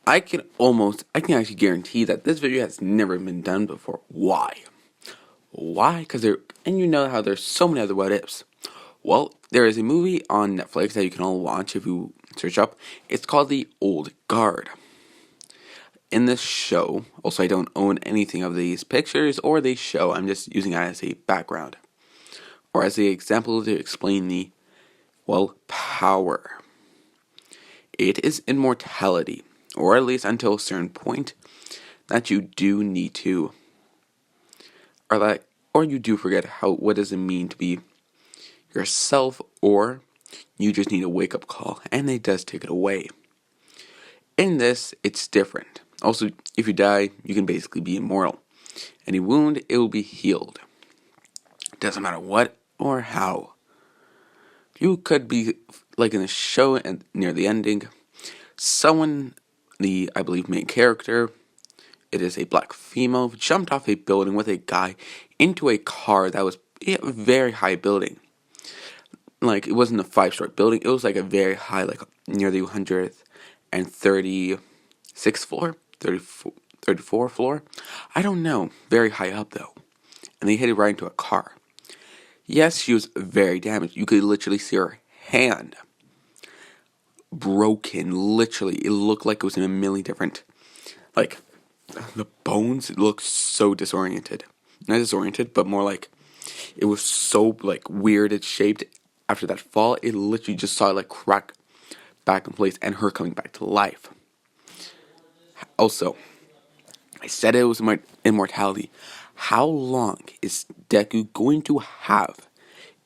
I can actually guarantee that this video has never been done before. Why? Why? And you know how there's so many other what ifs. Well, there is a movie on Netflix that you can all watch if you search up. It's called The Old Guard. In this show, also I don't own anything of these pictures or the show, I'm just using it as a background. Or as the example to explain power. It is immortality, or at least until a certain point that you do need to, or you do forget what does it mean to be yourself, or you just need a wake up call, and it does take it away. In this, it's different. Also, if you die, you can basically be immortal. Any wound, it will be healed. Doesn't matter what or how. You could be like in the show and near the ending, I believe main character, it is a black female, jumped off a building with a guy into a car that was a very high building. Like, it wasn't a 5-story building, it was like a very high, like near the 136th floor, 34 floor. I don't know, very high up though. And they hit it right into a car. Yes, she was very damaged. You could literally see her hand broken, literally. It looked like it was in a million different, like, the bones looked so disoriented. Not disoriented, but more like, it was so, like, weirded shaped. After that fall, it literally just saw it, like, crack back in place and her coming back to life. Also, I said it was my immortality. How long is Deku going to have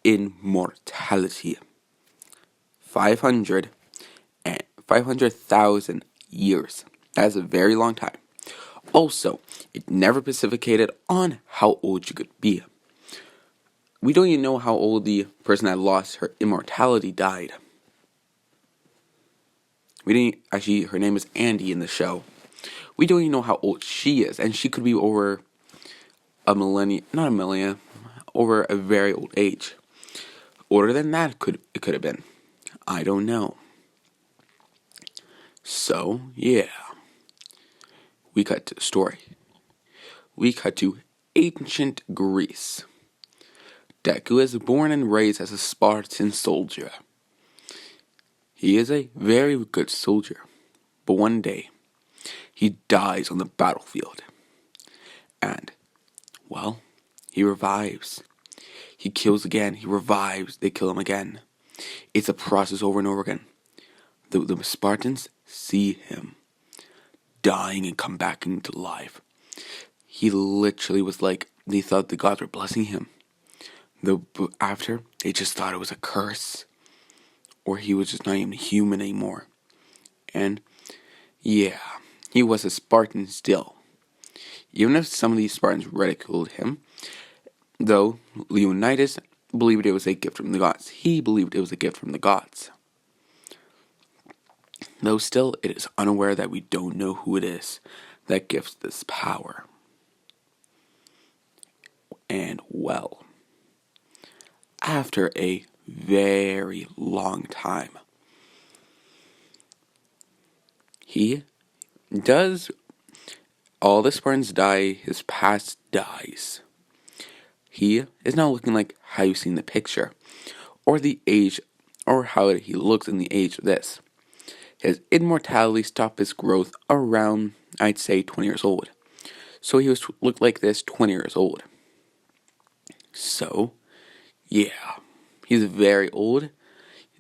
immortality? 500,000 years. That is a very long time. Also, it never specificated on how old you could be. We don't even know how old the person that lost her immortality died. Her name is Andy in the show. We don't even know how old she is, and she could be over over a very old age. Older than that, it could have been. I don't know. So, yeah. We cut to the story. We cut to ancient Greece. Deku is born and raised as a Spartan soldier. He is a very good soldier, but one day, he dies on the battlefield. And, well, he revives. He kills again, he revives, they kill him again. It's a process over and over again. The Spartans see him dying and come back into life. He literally was like, they thought the gods were blessing him. After, they just thought it was a curse. Or he was just not even human anymore. And, yeah, he was a Spartan still. Even if some of these Spartans ridiculed him, though Leonidas believed it was a gift from the gods. He believed it was a gift from the gods. Though still, it is unaware that we don't know who it is that gives this power. And, well, after a very long time, all the Spartans die, his past dies. He is now looking like how you see in the picture, or the age, or how he looks in the age of this. His immortality stopped his growth around, I'd say, 20 years old. So he looked like this 20 years old. So, yeah, he's very old.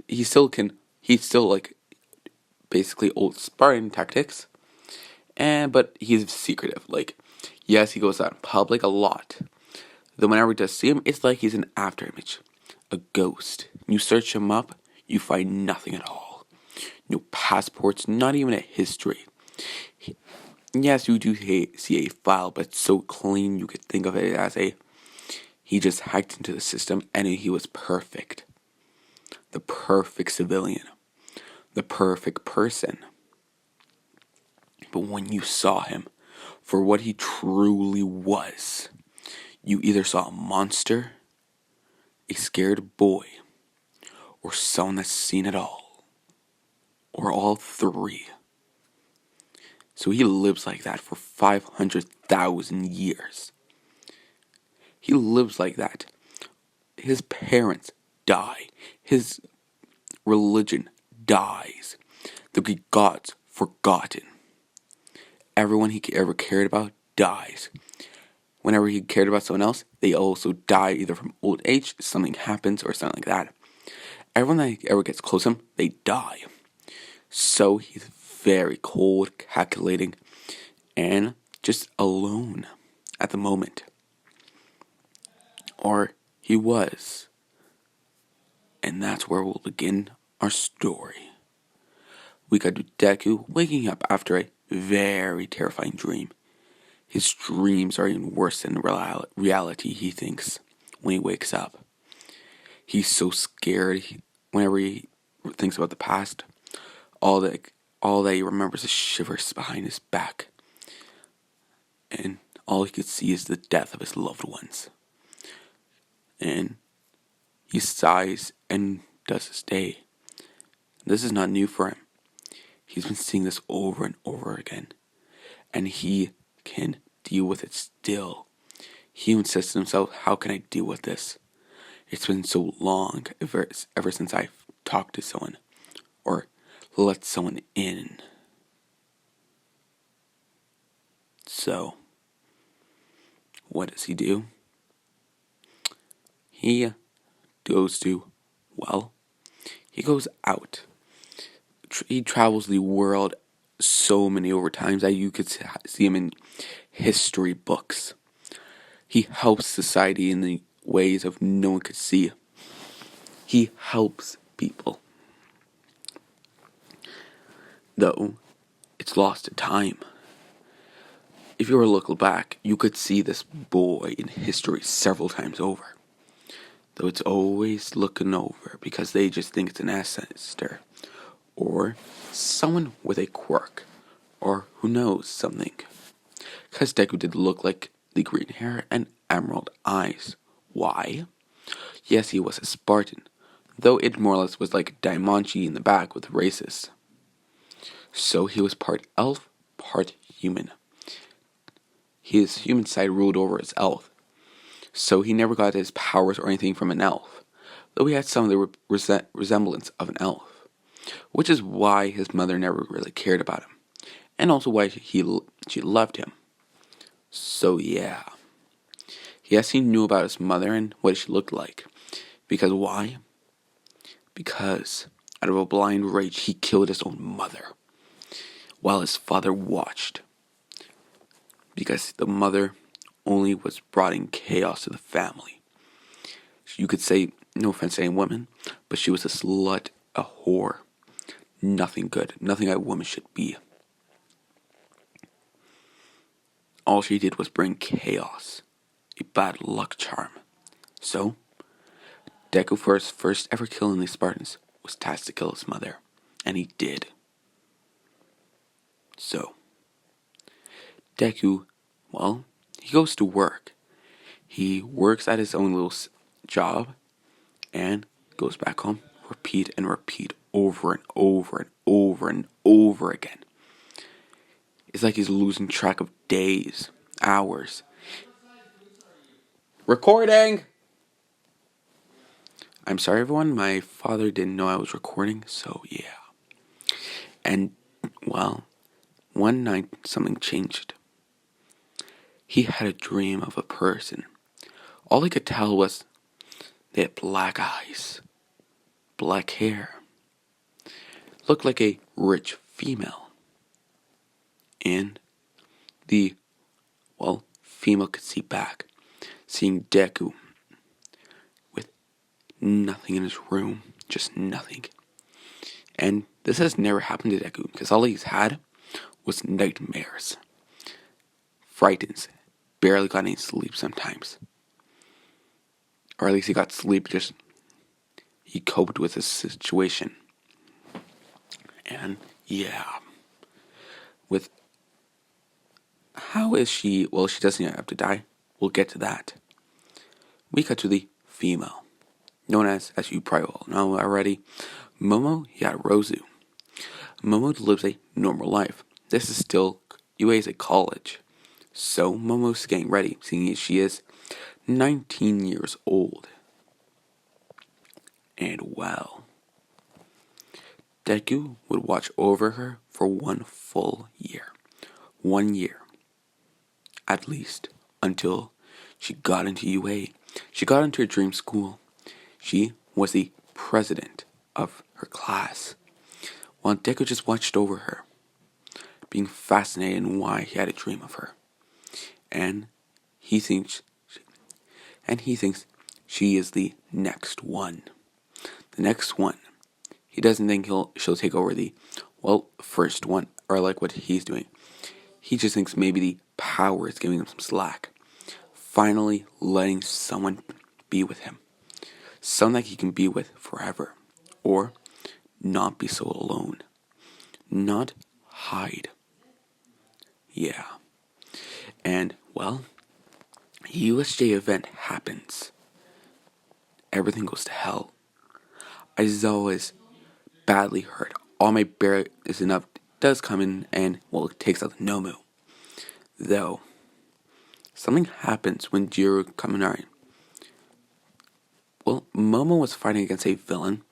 He's still like basically old Spartan tactics, but he's secretive. Like, yes, he goes out in public a lot. Though whenever we does see him, it's like he's an afterimage, a ghost. You search him up, you find nothing at all. No passports, not even a history. Yes, you do see a file, but it's so clean you could think of it as he just hacked into the system and he was perfect. The perfect civilian. The perfect person. But when you saw him for what he truly was, you either saw a monster, a scared boy, or someone that's seen it all. Or all three. So he lives like that for 500,000 years. He lives like that. His parents die. His religion dies. The Greek gods forgotten. Everyone he ever cared about dies. Whenever he cared about someone else, they also die either from old age, something happens, or something like that. Everyone that ever gets close to him, they die. So he's very cold, calculating, and just alone at the moment. Or he was. And that's where we'll begin our story. We got to Deku waking up after a very terrifying dream. His dreams are even worse than reality, he thinks, when he wakes up. He's so scared whenever he thinks about the past. All that he remembers is shivers behind his back. And all he could see is the death of his loved ones. And he sighs and does his day. This is not new for him. He's been seeing this over and over again. And he can deal with it still. He even says to himself, how can I deal with this? It's been so long ever since I've talked to someone or let someone in. So, what does he do? He goes out. He travels the world so many over times that you could see him in history books. He helps society in the ways of no one could see. He helps people. Though, it's lost to time. If you were to look back, you could see this boy in history several times over. Though it's always looking over because they just think it's an ancestor. Or someone with a quirk. Or who knows something. Because Deku did look like the green hair and emerald eyes. Why? Yes, he was a Spartan. Though it more or less was like Daimonji in the back with races. So he was part elf, part human. His human side ruled over his elf. So he never got his powers or anything from an elf. Though he had some of the resemblance of an elf. Which is why his mother never really cared about him. And also why she loved him. So yeah. Yes, he knew about his mother and what she looked like. Because why? Because out of a blind rage he killed his own mother. While his father watched. Because the mother only was bringing chaos to the family. You could say, no offense to any woman, but she was a slut, a whore. Nothing good, nothing a woman should be. All she did was bring chaos, a bad luck charm. So, Deku, for his first ever kill in the Spartans, was tasked to kill his mother. And he did. So, Deku, well, he goes to work. He works at his own little job and goes back home, repeat and repeat over and over and over and over again. It's like he's losing track of days, hours. Recording! I'm sorry, everyone. My father didn't know I was recording, so yeah. And, well, one night something changed. He had a dream of a person. All he could tell was they had black eyes, black hair, looked like a rich female. And the, female could see back, seeing Deku with nothing in his room, just nothing. And this has never happened to Deku, because all he's had was nightmares. Frightens, barely got any sleep sometimes. Or at least he got sleep, just he coped with his situation. And yeah, with how is she? Well, she doesn't have to die. We'll get to that. We cut to the female, known as you probably all know already, Momo Yaozu. Momo lives a normal life. This is still UA is a college. So Momo's getting ready, seeing as she is 19 years old. And well, Deku would watch over her for 1 full year. 1 year. At least. Until she got into UA. She got into her dream school. She was the president of her class. While Deku just watched over her, being fascinated in why he had a dream of her. And he thinks she is the next one. The next one. He doesn't think she'll take over the first one, or like what he's doing. He just thinks maybe the power is giving him some slack. Finally letting someone be with him. Someone that he can be with forever. Or not be so alone. Not hide. Yeah. And, well, USJ event happens. Everything goes to hell. Aizawa is badly hurt. All my bear is enough does come in and, it takes out the Nomu. Though, something happens when Jiro Kaminari. Momo was fighting against a villain.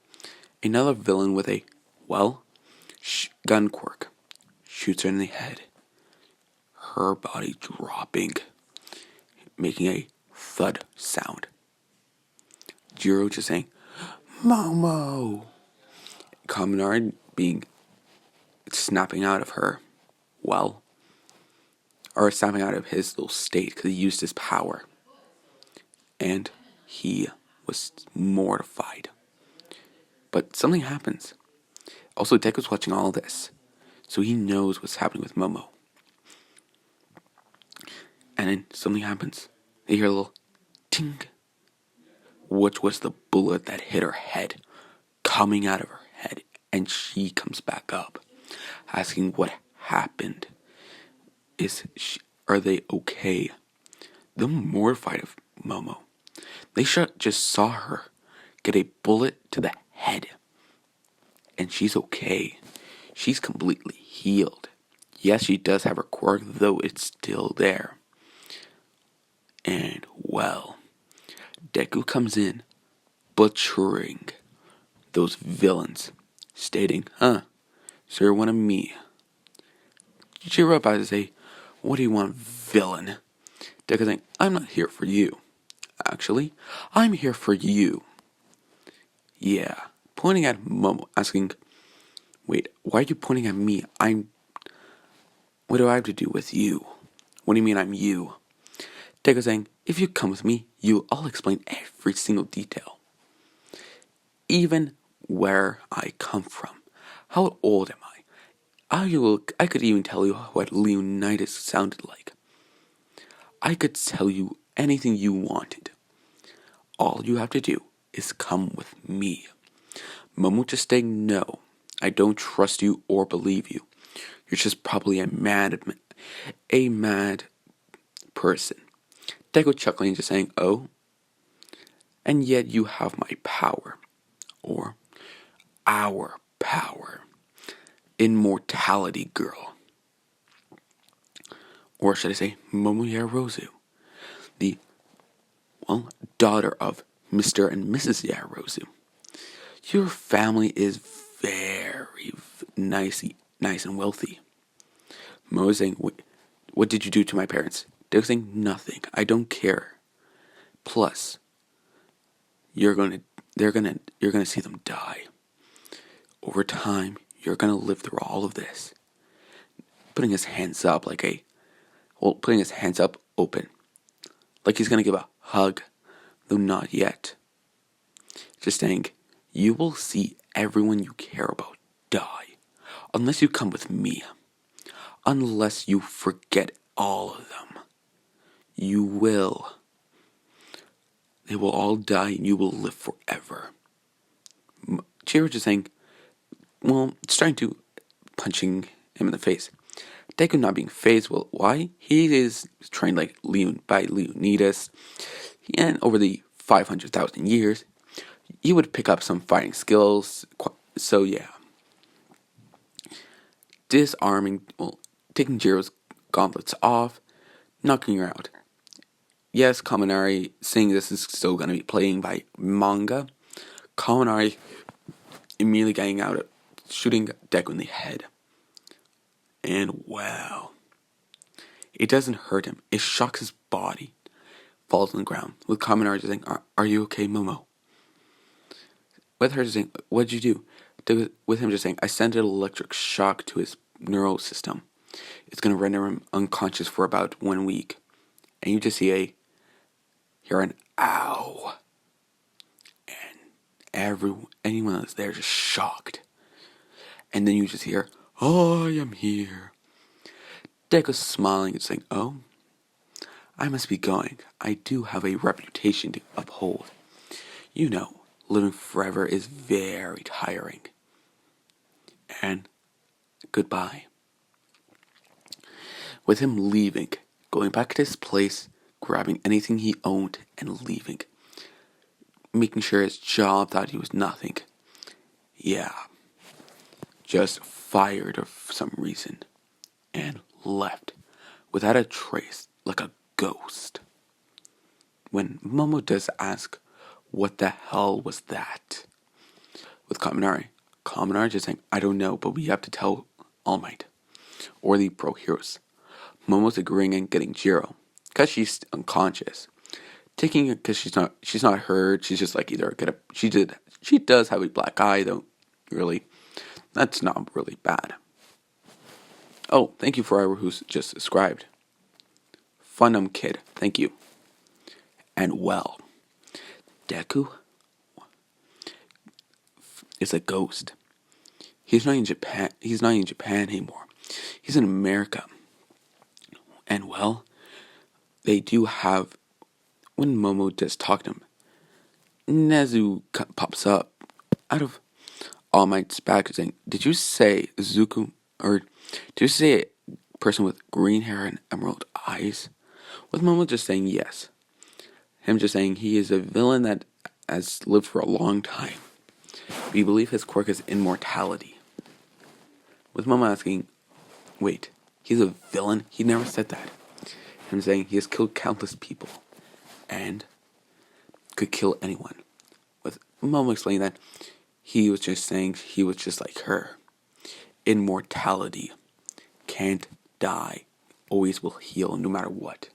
Another villain with a, gun quirk. Shoots her in the head. Her body dropping. Making a thud sound. Jiro just saying, Momo! Kaminari snapping out of her, or snapping out of his little state because he used his power. And he was mortified. But something happens. Also, Deku's watching all this, so he knows what's happening with Momo. And then something happens. They hear a little ting, which was the bullet that hit her head, coming out of her head, and she comes back up, asking what happened. Are they okay? They're mortified of Momo. They just saw her get a bullet to the head, and she's okay. She's completely healed. Yes, she does have her quirk, though it's still there. And, Deku comes in, butchering those villains, stating, sir, one of me. Jiro about to say, what do you want, villain? Deku saying, I'm not here for you. Actually, I'm here for you. Yeah, pointing at Momo, asking, wait, why are you pointing at me? What do I have to do with you? What do you mean I'm you? Deku saying, if you come with me, I'll explain every single detail. Even where I come from. How old am I? I could even tell you what Leonidas sounded like. I could tell you anything you wanted. All you have to do is come with me. Momo just saying, no, I don't trust you or believe you. You're just probably a mad person. Deku chuckling and just saying, oh, and yet you have my power. Or our power. Immortality, girl. Or should I say, Momo Yaoyorozu. The, daughter of Mr. and Mrs. Yaoyorozu. Your family is very nice and wealthy. Mo saying, what did you do to my parents? They're saying, nothing. I don't care. Plus, you're gonna see them die. Over time, you're gonna live through all of this. Putting his hands up putting his hands up open. Like he's gonna give a hug, though not yet. Just saying, you will see everyone you care about die. Unless you come with me. Unless you forget all of them. You will. They will all die and you will live forever. Chiro just saying, starting to punching him in the face. Deku not being phased, why? He is trained by Leonidas. And over the 500,000 years, he would pick up some fighting skills. So yeah. Disarming, taking Jiro's gauntlets off, knocking her out. Yes, Kaminari, seeing this is still going to be playing by manga, Kaminari immediately getting out, shooting Deku in the head. And wow. It doesn't hurt him. It shocks his body. Falls on the ground. With Kaminari just saying, are you okay, Momo? With her just saying, what'd you do? With him just saying, I sent an electric shock to his neural system. It's going to render him unconscious for about 1 week. And you just hear an ow. And anyone that's there just shocked. And then you just hear, I am here. Deku's smiling and saying, oh, I must be going. I do have a reputation to uphold. You know, living forever is very tiring. And goodbye. With him leaving, going back to his place, grabbing anything he owned and leaving. Making sure his job thought he was nothing. Yeah. Just fired for some reason. And left. Without a trace, like a ghost. When Momo does ask, what the hell was that? With Kaminari just saying, I don't know, but we have to tell All Might. Or the pro heroes. Momo's agreeing and getting Jiro. Because she's unconscious. Taking it because she's not hurt. She's just like she does have a black eye though. Really, that's not really bad. Oh, thank you for whoever who's just subscribed. Funum Kid, thank you. And well, Deku is a ghost. He's not in Japan. He's not in Japan anymore. He's in America. And well, they do have. When Momo does talk to him, Nezu pops up out of All Might's back saying, did you say Zuko, or did you say a person with green hair and emerald eyes? With Momo just saying yes. Him just saying he is a villain that has lived for a long time. We believe his quirk is immortality. With Momo asking, wait, he's a villain? He never said that. Him saying he has killed countless people. And could kill anyone. With Momo explaining that he was just saying he was just like her. Immortality. Can't die. Always will heal no matter what.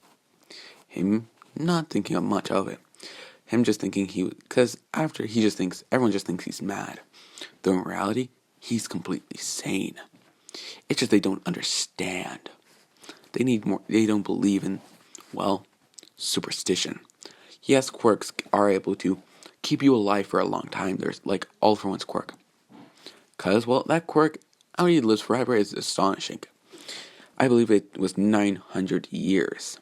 Him not thinking of much of it. Him just thinking because after he just thinks, everyone just thinks he's mad. Though in reality, he's completely sane. It's just they don't understand. They need more, they don't believe in, superstition. Yes, quirks are able to keep you alive for a long time. There's like All for One's quirk. Because, that quirk, how he lives forever is astonishing. I believe it was 900 years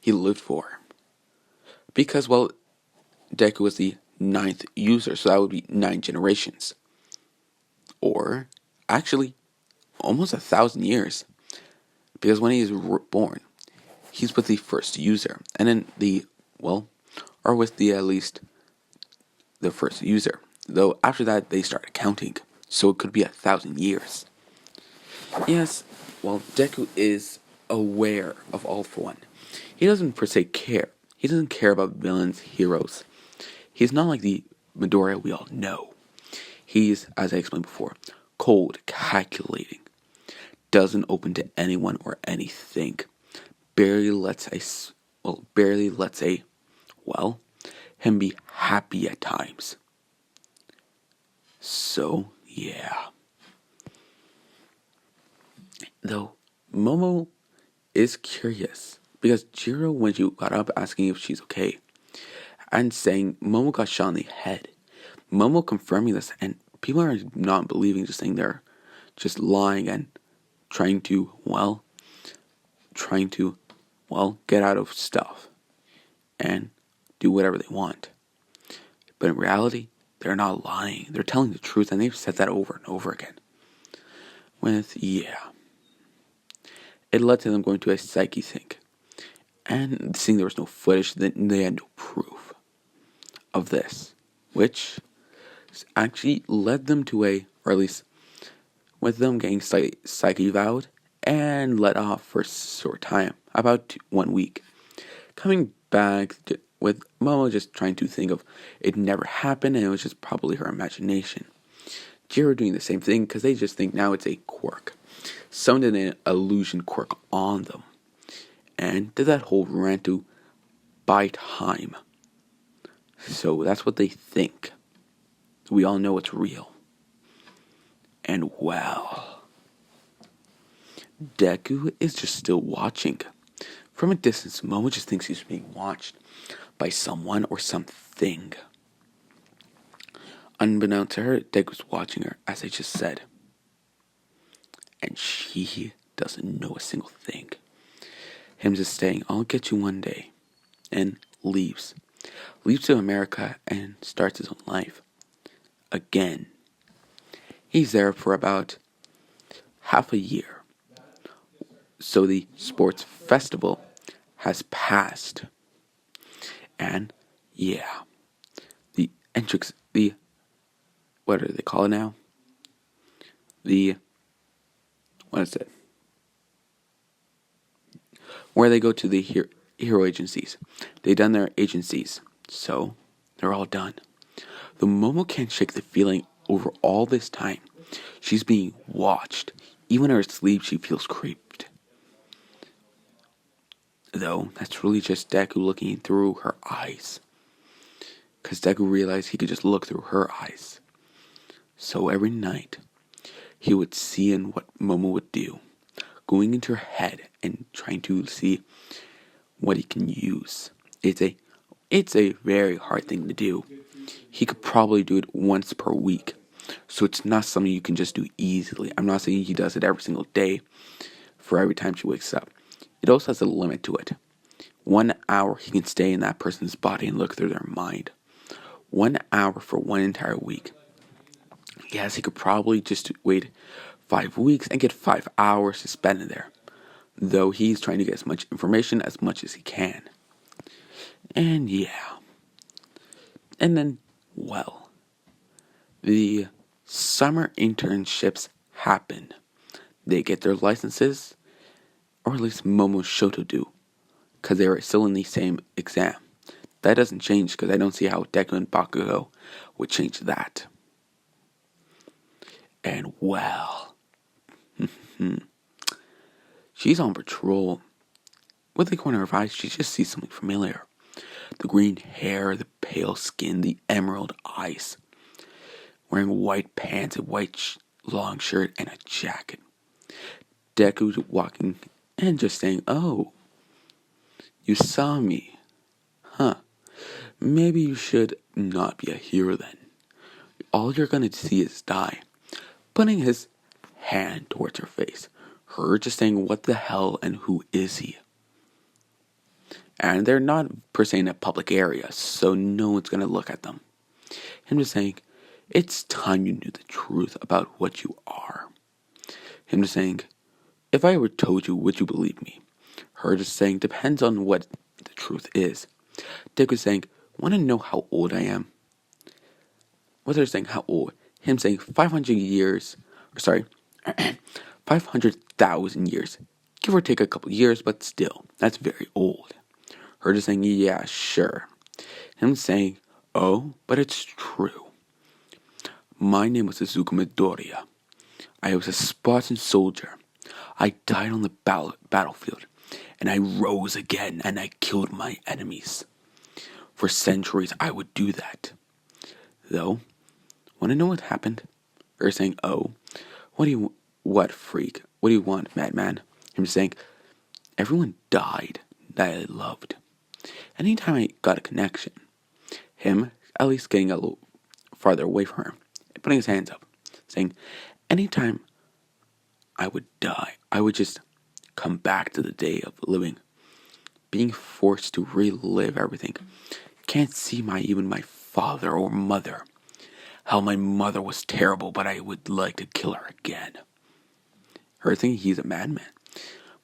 he lived for. Because, Deku was the 9th user, so that would be 9 generations. Or, actually, almost 1,000 years. Because when he is born, he's with the first user. And then or with at least the first user. Though after that, they started counting. So it could be 1,000 years. Yes, Deku is aware of All for One. He doesn't per se care. He doesn't care about villains, heroes. He's not like the Midoriya we all know. He's, as I explained before, cold, calculating. Doesn't open to anyone or anything. Barely lets him be happy at times. So, yeah. Though, Momo is curious. Because Jiro, when she got up asking if she's okay, and saying Momo got shot in the head. Momo confirming this, and people are not believing, just saying they're just lying and trying to get out of stuff and do whatever they want. But in reality, they're not lying. They're telling the truth, and they've said that over and over again. It led to them going to a psyche sync. And seeing there was no footage, then they had no proof of this. Which actually led them to or at least with them getting psyche vowed and let off for a short time, about 1 week. Coming back with Momo just trying to think of it never happened and it was just probably her imagination. Jiro doing the same thing because they just think now it's a quirk. Someone did an illusion quirk on them. And did that whole rant to buy time. So that's what they think. We all know it's real. And wow. Deku is just still watching. From a distance, Momo just thinks he's being watched by someone or something. Unbeknownst to her, Deku's watching her, as I just said. And she doesn't know a single thing. Him just saying, I'll get you one day. And leaves. Leaves to America and starts his own life. Again. He's there for about half a year. So the sports festival has passed. And yeah. The entrance, what do they call it now? What is it? Where they go to the hero agencies. They've done their agencies, so they're all done. The Momo can't shake the feeling over all this time. She's being watched. Even in her sleep, she feels creeped. Though, that's really just Deku looking through her eyes. Because Deku realized he could just look through her eyes. So every night, he would see in what Momo would do. Going into her head and trying to see what he can use. It's a very hard thing to do. He could probably do it once per week. So it's not something you can just do easily. I'm not saying he does it every single day for every time she wakes up. It also has a limit to it. 1 hour he can stay in that person's body and look through their mind. 1 hour for 1 entire week. Yes, he could probably just wait 5 weeks and get 5 hours to spend in there. Though he's trying to get as much information as much as he can. And yeah. And then, well, the summer internships happen. They get their licenses, or at least Momo Shoto do, because they were still in the same exam. That doesn't change because I don't see how Deku and Bakugo would change that. And well, she's on patrol. With the corner of her eyes, she just sees something familiar. The green hair, the pale skin, the emerald eyes. Wearing white pants, a white long shirt, and a jacket. Deku's walking and just saying, oh, you saw me. Huh. Maybe you should not be a hero then. All you're gonna see is die. Putting his hand towards her face. Her just saying, what the hell and who is he? And they're not per se in a public area, so no one's gonna look at them. Him just saying, it's time you knew the truth about what you are. Him just saying, if I ever told you, would you believe me? Her just saying, depends on what the truth is. Dick was saying, want to know how old I am? What they're saying, how old? Him saying 500 years, 500,000 years. Give or take a couple years, but still, that's very old. Her just saying, yeah, sure. Him saying, oh, but it's true. My name was Izuku Midoriya. I was a Spartan soldier. I died on the battlefield, and I rose again, and I killed my enemies. For centuries, I would do that. Though, want to know what happened? Her saying, oh, what freak? What do you want, madman? Him saying, everyone died that I loved. Anytime I got a connection, him at least getting a little farther away from her, putting his hands up, saying, anytime I would die, I would just come back to the day of living, being forced to relive everything. Can't see even my father or mother. How my mother was terrible, but I would like to kill her again. Her thinking he's a madman.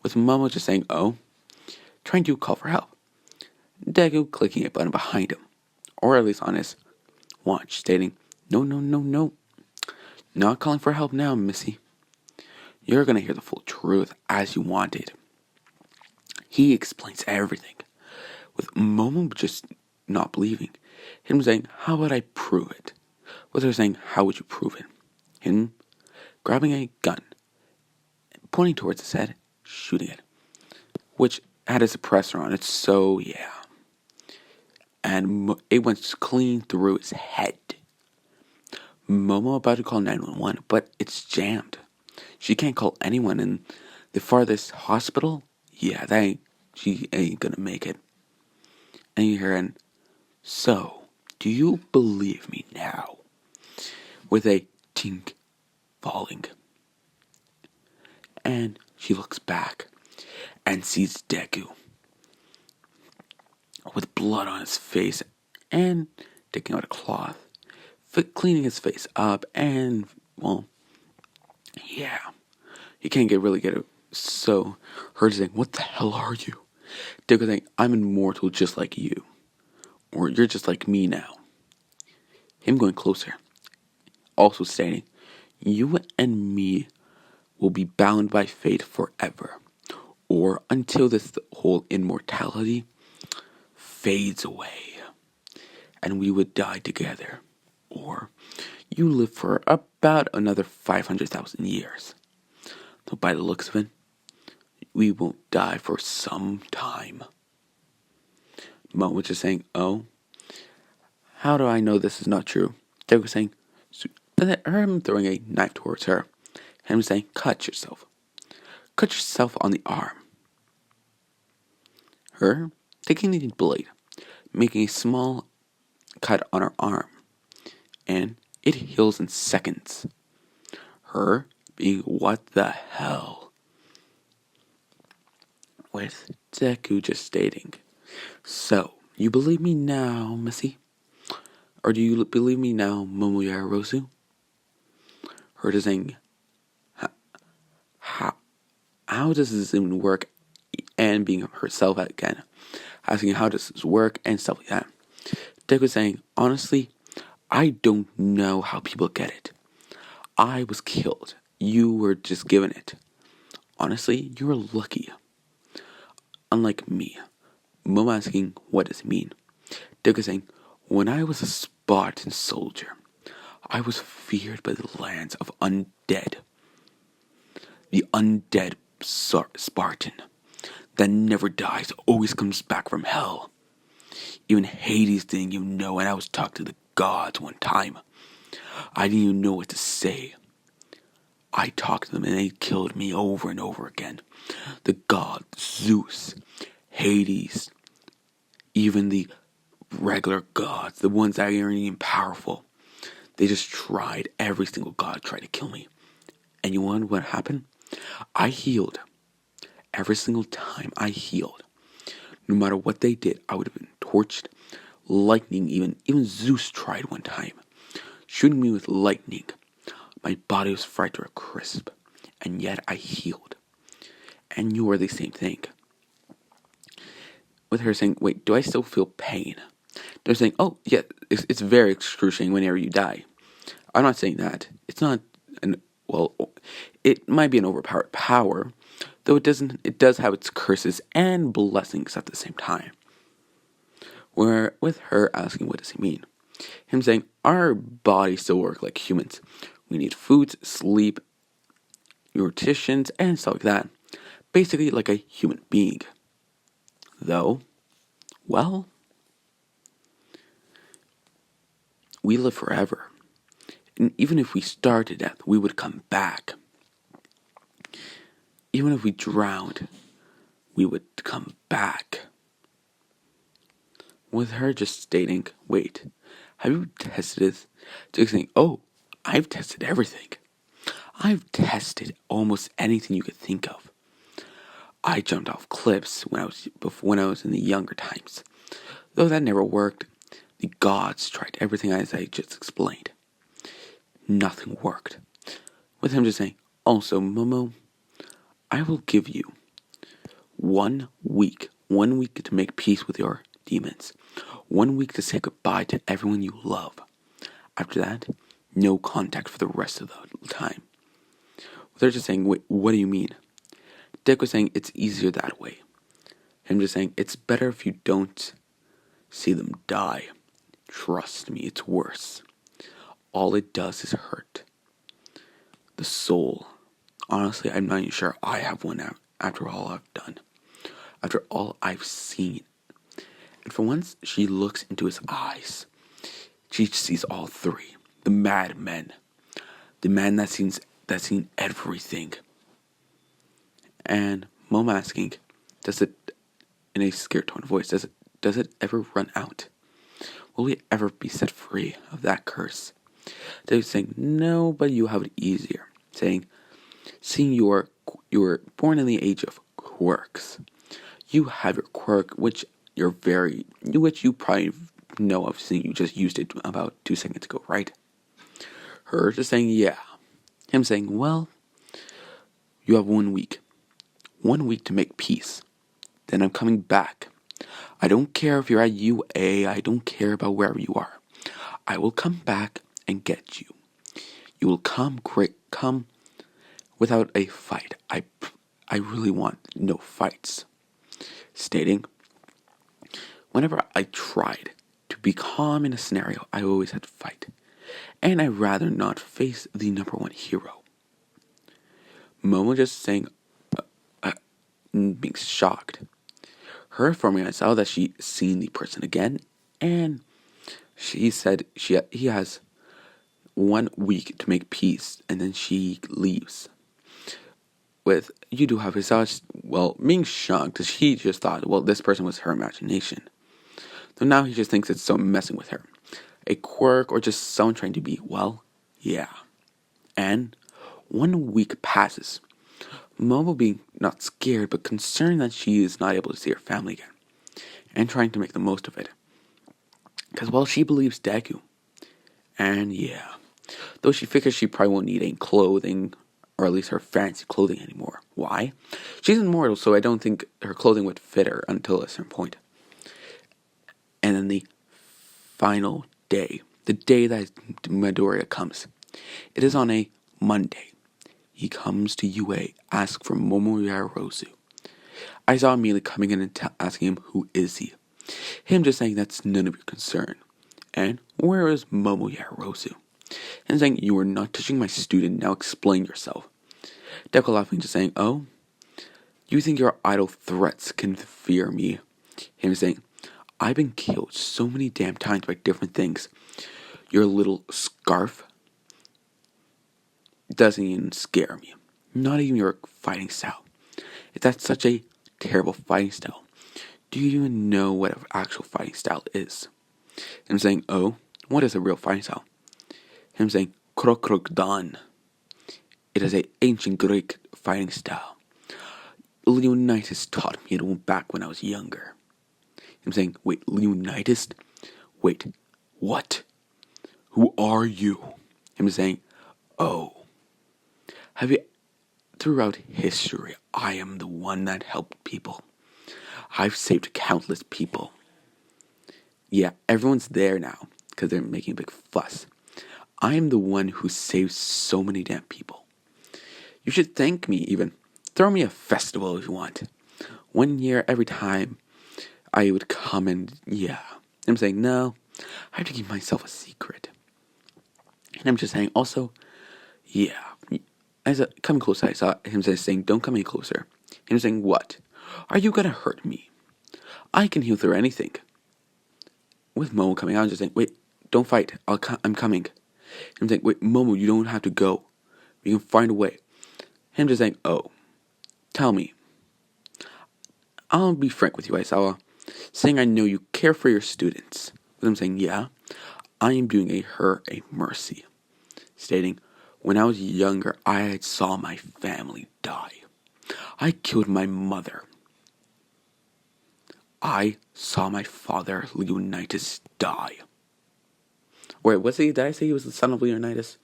With Momo just saying, oh, trying to call for help. Deku clicking a button behind him, or at least on his watch, stating, no. Not calling for help now, missy. You're gonna hear the full truth as you wanted. He explains everything, with Momo just not believing. Him saying, how would I prove it? With her saying, how would you prove it? Him grabbing a gun, pointing towards his head, shooting it, which had a suppressor on it, so yeah. And it went clean through his head. Momo about to call 911, but it's jammed. She can't call anyone in the farthest hospital. Yeah, she ain't gonna make it. And you hear an, so, do you believe me now? With a tink falling. And she looks back and sees Deku with blood on his face and taking out a cloth, cleaning his face up, and, well, yeah, he can't really get it. So, her saying, what the hell are you? Deku saying, I'm immortal just like you. Or you're just like me now. Him going closer. Also stating, you and me will be bound by fate forever. Or until this whole immortality fades away. And we would die together. Or you live for about another 500,000 years. Though by the looks of it, we won't die for some time. Mo was just saying, oh, how do I know this is not true? They were saying, him throwing a knife towards her. Him saying, cut yourself. Cut yourself on the arm. Her taking the blade, making a small cut on her arm. And it heals in seconds. Her being, what the hell? With Deku just stating, so, you believe me now, Missy? Or do you believe me now, Momoya Rosu? Her just saying, how does this even work? And being herself again, asking how does this work and stuff like that. Deku saying, honestly, I don't know how people get it. I was killed. You were just given it. Honestly, you were lucky. Unlike me. Momo asking, what does it mean? Deku saying, when I was a Spartan soldier, I was feared by the lands of undead. The undead Spartan that never dies, always comes back from hell. Even Hades didn't even know, and I was talking to the gods one time. I didn't even know what to say. I talked to them and they killed me over and over again. The gods, Zeus, Hades, even the regular gods, the ones that aren't even powerful. They just tried, every single god tried to kill me. And you want what happened? I healed. Every single time I healed. No matter what they did, I would have been torched. Lightning even Zeus tried one time. Shooting me with lightning. My body was fried to a crisp. And yet I healed. And you are the same thing. With her saying, wait, do I still feel pain? They're saying, oh, yeah, it's very excruciating whenever you die. I'm not saying that. It's not it might be an overpowered power, though it does have its curses and blessings at the same time. Where, with her asking, what does he mean? Him saying, our bodies still work like humans. We need food, sleep, nutritions, and stuff like that. Basically like a human being. Though, well, we live forever. And even if we starve to death, we would come back. Even if we drowned, we would come back. With her just stating, wait, have you tested this? Just saying, oh, I've tested everything. I've tested almost anything you could think of. I jumped off cliffs when I was in the younger times. Though that never worked, the gods tried everything as I just explained. Nothing worked. With him just saying, also, Momo, I will give you 1 week. 1 week to make peace with your demons. 1 week to say goodbye to everyone you love. After that, no contact for the rest of the time. They're just saying, wait, what do you mean? Deku was saying, it's easier that way. Him just saying, it's better if you don't see them die. Trust me, it's worse. All it does is hurt. The soul. Honestly, I'm not even sure I have one after all I've done. After all I've seen. And for once, she looks into his eyes. She sees all three. The madmen. The man that's seen everything. And Mom asking, does it, in a scared tone of voice, does it ever run out? Will we ever be set free of that curse? They're saying, no, but you have it easier. Saying, seeing you were born in the age of quirks. You have your quirk, which you probably know of, seeing you just used it about 2 seconds ago, right? Her just saying, yeah. Him saying, well, you have 1 week. 1 week to make peace. Then I'm coming back. I don't care if you're at UA. I don't care about wherever you are. I will come back and get you. You will come without a fight. I really want no fights. Stating, whenever I tried to be calm in a scenario, I always had to fight. And I'd rather not face the #1 hero. Momo just saying, being shocked. Her informing us that she'd seen the person again, and she said he has 1 week to make peace, and then she leaves. With, you do have his house, well, being shocked, because he just thought, well, this person was her imagination. So now he just thinks it's someone messing with her. A quirk, or just someone trying to be, well, yeah. And 1 week passes. Momo being not scared, but concerned that she is not able to see her family again. And trying to make the most of it. Because, well, she believes Deku. And yeah. Though she figures she probably won't need any clothing, or at least her fancy clothing anymore. Why? She's immortal, so I don't think her clothing would fit her until a certain point. And then the final day, the day that Midoriya comes, it is on a Monday. He comes to UA, asks for Momo Yaoyorozu. I saw him immediately coming in and asking him, who is he? Him just saying, that's none of your concern. And where is Momo Yaoyorozu? And saying, you are not touching my student, now explain yourself. Deku laughing, just saying, oh, you think your idle threats can fear me? Him saying, I've been killed so many damn times by different things. Your little scarf doesn't even scare me. Not even your fighting style. That's such a terrible fighting style. Do you even know what an actual fighting style is? Him saying, oh, what is a real fighting style? Him saying, Krokrodon. It is an ancient Greek fighting style. Leonidas taught me it back when I was younger. Him saying, wait, Leonidas? Wait, what? Who are you? Him saying, oh. Throughout history, I am the one that helped people. I've saved countless people. Yeah, everyone's there now, because they're making a big fuss. I am the one who saved so many damn people. You should thank me even. Throw me a festival if you want. 1 year, every time I would come and, yeah. I'm saying, no, I have to keep myself a secret. And I'm just saying, also, yeah. As I come closer, I saw him saying, don't come any closer. Him saying, what? Are you gonna hurt me? I can heal through anything. With Momo coming out, I'm just saying, wait, don't fight. I'm coming. Him saying, wait, Momo, you don't have to go. We can find a way. Him just saying, oh, tell me. I'll be frank with you, Aizawa. Saying I know you care for your students. But I'm saying, yeah, I am doing her a mercy. Stating, when I was younger, I saw my family die. I killed my mother. I saw my father, Leonidas, die. Wait, did I say he was the son of Leonidas?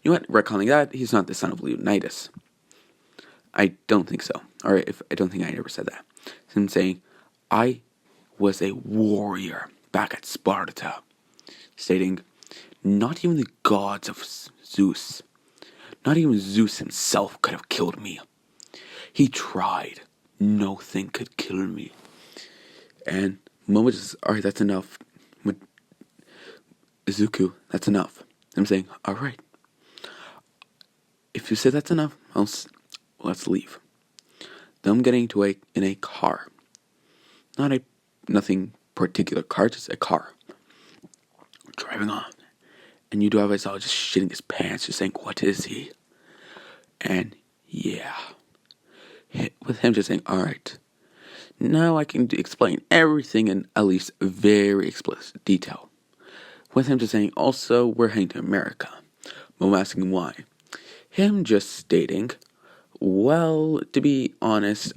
You know what, recalling that, he's not the son of Leonidas. I don't think so. Or I don't think I ever said that. I'm saying, I was a warrior back at Sparta. Stating, not even the gods of Zeus, Not even Zeus himself could have killed me. He tried. Nothing could kill me. And Momo just, alright, that's enough. Izuku, that's enough. I'm saying, alright. If you say that's enough, let's leave. Then I'm getting in a car. Nothing particular car, just a car. Driving on. And you do have I saw just shitting his pants, just saying, what is he? And yeah. With him just saying, alright. Now I can explain everything in at least very explicit detail. With him just saying, also, we're heading to America. Mom asking why. Him just stating, well, to be honest,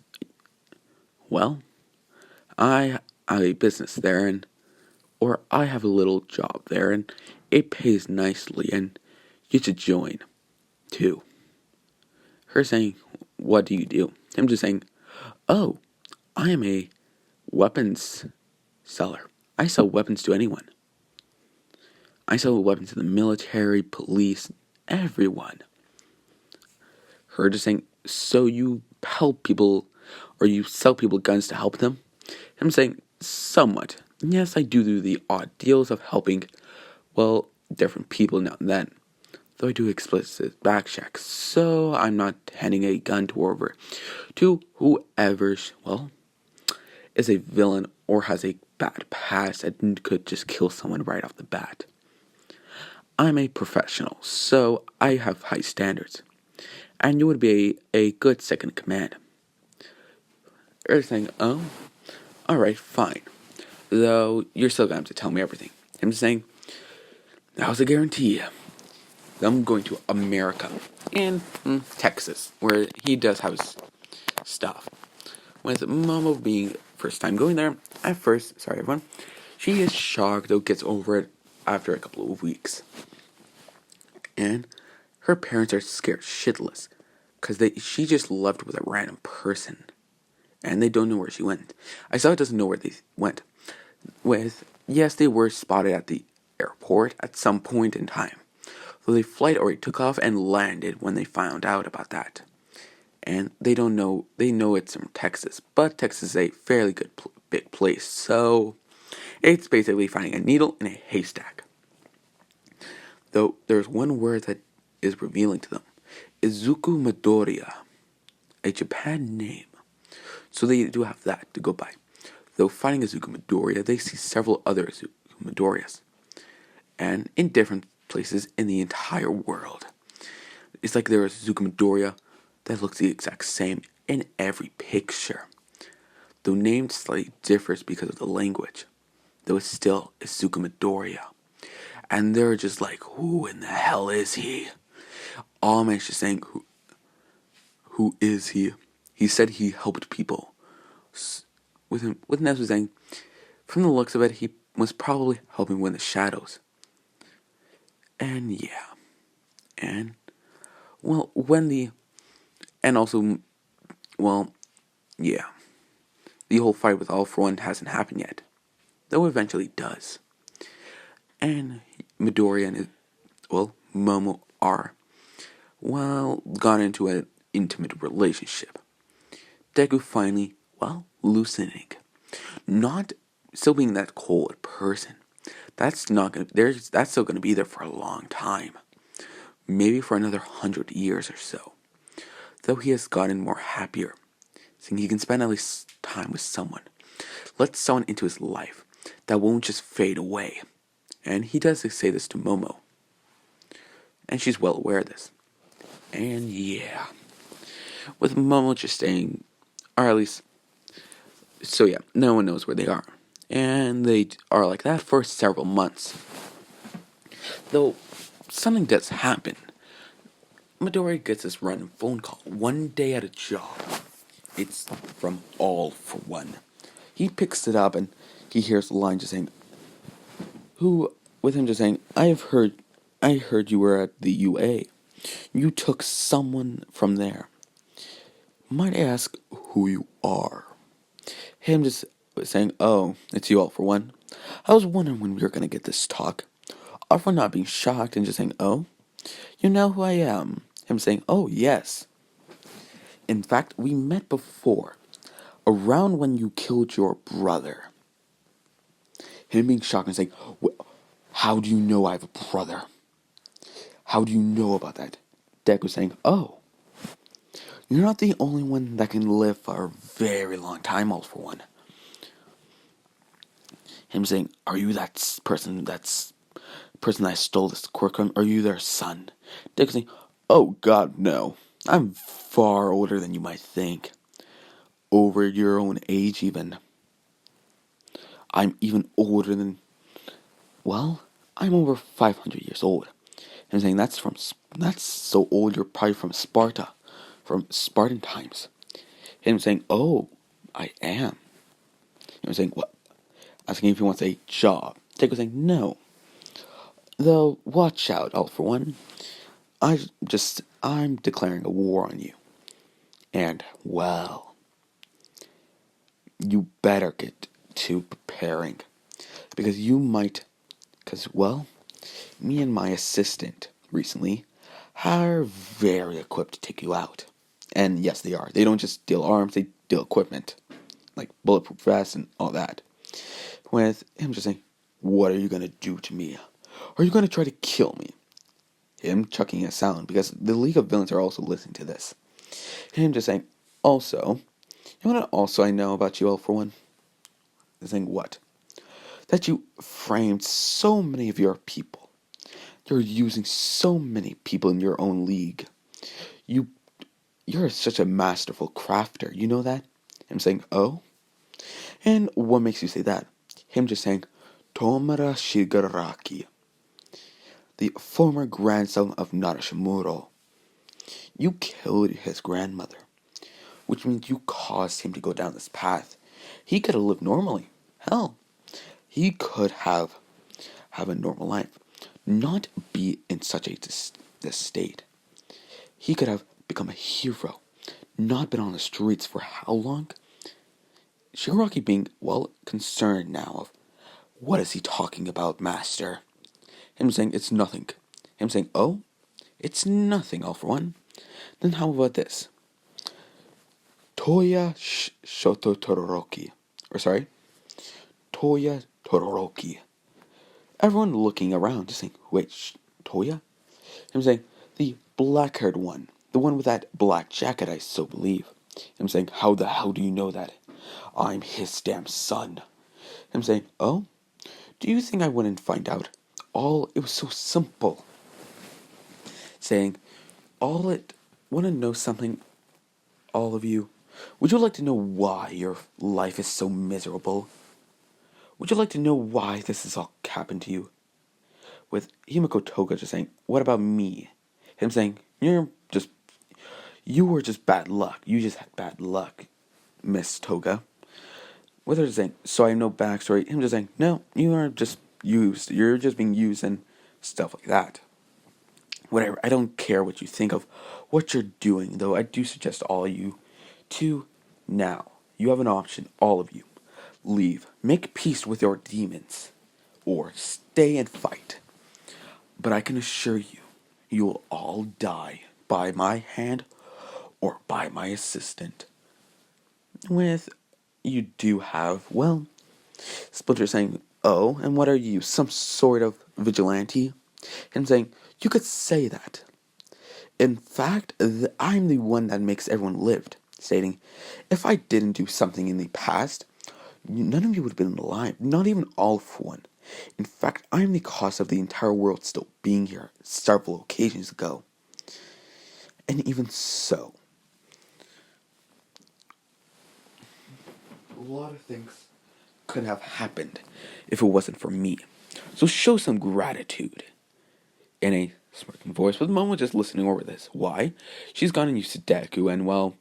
I have a business there, or I have a little job there, and it pays nicely, and you should join, too. Her saying, what do you do? Him just saying, oh, I am a weapons seller. I sell weapons to anyone. I sell weapons to the military, police, everyone. Her just saying, so you help people, or you sell people guns to help them? I'm saying, somewhat. Yes, I do the odd deals of helping, different people now and then. Though I do explicit back checks, so I'm not handing a gun to whoever, is a villain or has a bad past and could just kill someone right off the bat. I'm a professional, so I have high standards. And you would be a good second in command. They're saying, oh, alright, fine. Though, you're still going to have to tell me everything. I'm just saying, that was a guarantee. I'm going to America. In Texas, where he does have his stuff. With Momo being first time going there, at first, sorry everyone, she is shocked, though gets over it after a couple of weeks. And her parents are scared shitless, because she just left with a random person. And they don't know where she went. Aizawa doesn't know where they went. Yes, they were spotted at the airport at some point in time. Though the flight already took off and landed when they found out about that. And they know it's from Texas, but Texas is a fairly good big place, so it's basically finding a needle in a haystack. Though there's one word that is revealing to them. Izuku Midoriya, a Japan name. So they do have that to go by. Though finding Izuku Midoriya, they see several other Izuku Midoriyas. And in different places in the entire world. It's like there is Izuku Midoriya that looks the exact same in every picture. Though named slightly differs because of the language. Though it's still Izuku Midoriya. And they're just like, who in the hell is he? All man's just saying, who is he? He said he helped people. With Nezu saying, from the looks of it, he was probably helping win the shadows. And yeah. And, yeah. The whole fight with All For One hasn't happened yet. Though eventually does. And Midoriya and Momo are, gone into an intimate relationship. Deku finally, loosening. Not still being that cold person. That's still gonna be there for a long time. Maybe for another 100 years or so. Though he has gotten more happier. Saying he can spend at least time with someone. Let someone into his life that won't just fade away. And he does say this to Momo. And she's well aware of this. And yeah. With Momo just staying, or at least, so yeah, no one knows where they are. And they are like that for several months. Though, something does happen. Midori gets this random phone call one day at a job. It's from All For One. He picks it up and he hears the line just saying, with him just saying, I heard you were at the UA. You took someone from there. Might I ask who you are? Him just saying, oh, it's you All For One. I was wondering when we were going to get this talk. All For One not being shocked and just saying, oh, you know who I am. Him saying, oh, yes. In fact, we met before, around when you killed your brother. Him being shocked and saying, how do you know I have a brother? How do you know about that? Deku saying, oh, you're not the only one that can live for a very long time, all for one. Him saying, are you that person that stole this quirk from? Are you their son? Deku saying, oh god, no. I'm far older than you might think. Over your own age even. I'm even older than, well, I'm over 500 years old. I'm saying that's so old you're probably from Sparta. From Spartan times. And I'm saying, oh, I am. And I'm saying, what? Asking if he wants a job. Deku saying, no. Though, watch out, all for one. I'm declaring a war on you. And, well, you better get to preparing. Because me and my assistant recently are very equipped to take you out. And yes, they are. They don't just deal arms, they deal equipment. Like bulletproof vests and all that. With him just saying, what are you going to do to me? Are you going to try to kill me? Him chucking a sound, because the League of Villains are also listening to this. Him just saying, also, you know what also I know about you all for one? Saying what? That you framed so many of your people. You're using so many people in your own league. You're such a masterful crafter, you know that? Him saying, oh? And what makes you say that? Him just saying, Tomura Shigaraki, the former grandson of Narashimuro. You killed his grandmother, which means you caused him to go down this path. He could have lived normally. Hell, he could have a normal life, not be in such this state. He could have become a hero, not been on the streets for how long? Shigaraki being, well, concerned now of, what is he talking about, master? Him saying, it's nothing. Him saying, oh, it's nothing, all for one. Then how about this? Toya Shoto Todoroki. Toya Todoroki. Everyone looking around, just saying, wait, Toya? Him saying, the black-haired one. The one with that black jacket, I so believe. Him saying, how the hell do you know that? I'm his damn son. Him saying, oh? Do you think I wouldn't find out? It was so simple. Saying, want to know something, all of you? Would you like to know why your life is so miserable? Would you like to know why this has all happened to you? With Himiko Toga just saying, what about me? Him saying, you were just bad luck. You just had bad luck, Miss Toga. With her saying, so I have no backstory. Him just saying, no, you are just used. You're just being used and stuff like that. Whatever, I don't care what you think of what you're doing, though I do suggest all of you to now. You have an option, all of you. Leave. Make peace with your demons. Or stay and fight. But I can assure you, you will all die by my hand or by my assistant. You do have, well, Splinter saying, oh, and what are you, some sort of vigilante? And saying, you could say that. In fact, I'm the one that makes everyone live. Stating, if I didn't do something in the past, none of you would have been alive. Not even all for one. In fact, I'm the cause of the entire world still being here several occasions ago. And even so, a lot of things could have happened if it wasn't for me. So show some gratitude. In a smirking voice, but the moment just listening over this. Why? She's gotten used to Deku, and well,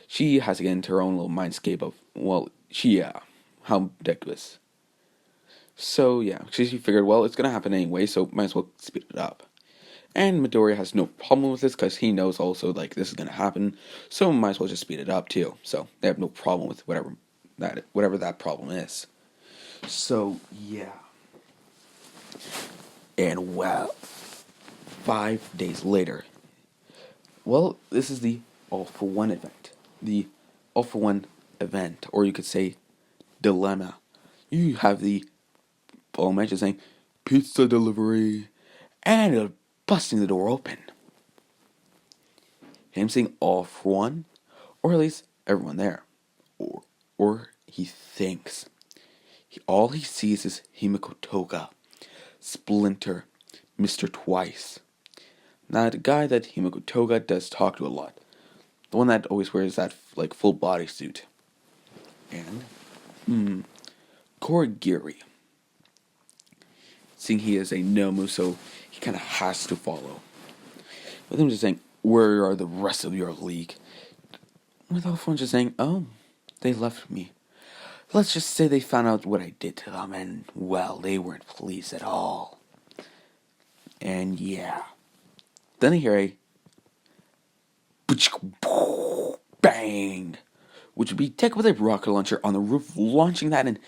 she has to get into her own little mindscape of, well, how Deku is. So yeah, she figured, well, it's gonna happen anyway, so might as well speed it up. And Midoriya has no problem with this because he knows also like this is gonna happen, so might as well just speed it up too. So they have no problem with whatever that problem is. So yeah, and well, 5 days later, Well, this is the All for One event. The All for One event, or you could say dilemma. You have the All Might just saying, pizza delivery, and busting the door open. Him saying all for one, or at least everyone there. Or he thinks. All he sees is Himiko Toga, Splinter, Mr. Twice. Now, the guy that Himiko Toga does talk to a lot. The one that always wears that full bodysuit. And Korigiri. Seeing he is a Nomu, so he kind of has to follow. With him just saying, where are the rest of your league? With everyone just saying, oh, they left me. Let's just say they found out what I did to them, and, well, they weren't pleased at all. And, yeah. Then I hear a bang, which would be Deku with a rocket launcher on the roof, launching that and